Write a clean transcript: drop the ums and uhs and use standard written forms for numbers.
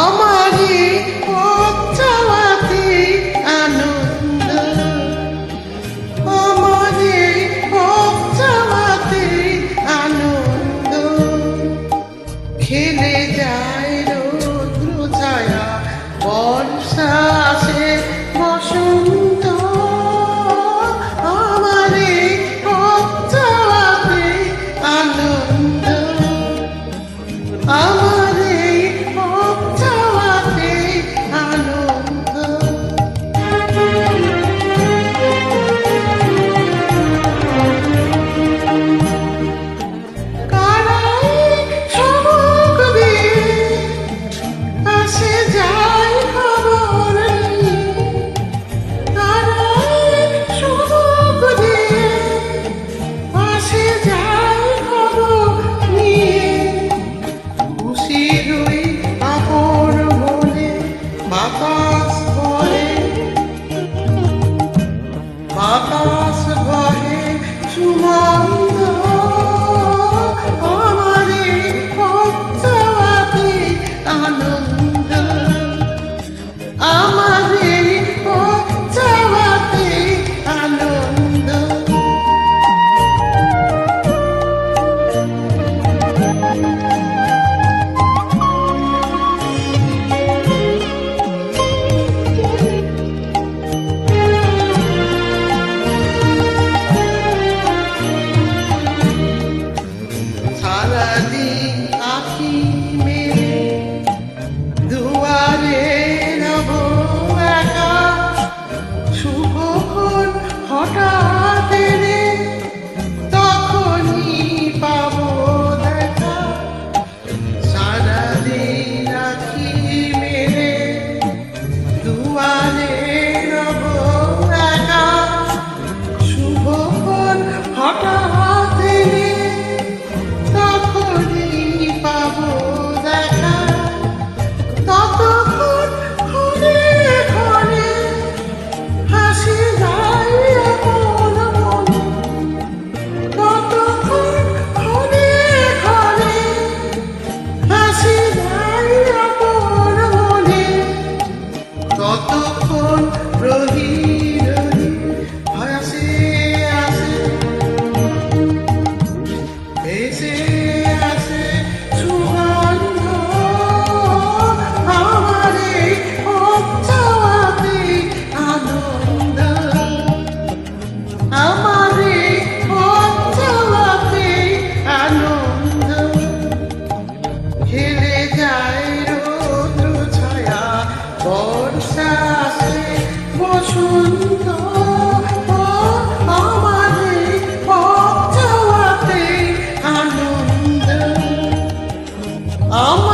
আমারি পথ চলাতে আনন্দ, আমারি পথ চলাতে আনন্দ, খেলে যায় রৌদ্র ছায়া, বর্ষা আসে বসন্ত, আমারি পথ চলাতে আনন্দ, আমারি পথ চলাতে আনন্দ। কারাই সবক দিয়ে আসে যায় খবর নিয়ে, কারাই সবক দিয়ে আসে যায় খবর নিয়ে, খুশির ওই আপন মনে বাতাস বহে, বাতাস বহে সুমন্ত, আমারি পথ চলাতে আনন্দ, আমারি পথ চলাতে আনন্দ। সারাদিন আঁখি মেলে দুয়ারে রব একা, শুভক্ষণ হঠাৎ এলে তখনই পাবো দেখা, সারাদিন আঁখি মেলে দুয়ারে রব একা, শুভক্ষণ হঠাৎ এলে তখনই পাবো দেখা, ততক্ষণ ক্ষণে ক্ষণে হাসি যায় আপন মনে, ততক্ষণ ক্ষণে ক্ষণে হাসি যায় আপন মনে, ততক্ষণ রহি রহি হাসে আসে, ভেসে আসে সুগন্ধ, আমারি পথ চলাতে আনন্দ, আমারি পথ চলাতে আনন্দ, খেলে যায় রৌদ্র ছায়া, বর্ষা আসে বসন্ত, আমারি পথ চলাতে আনন্দ, আমার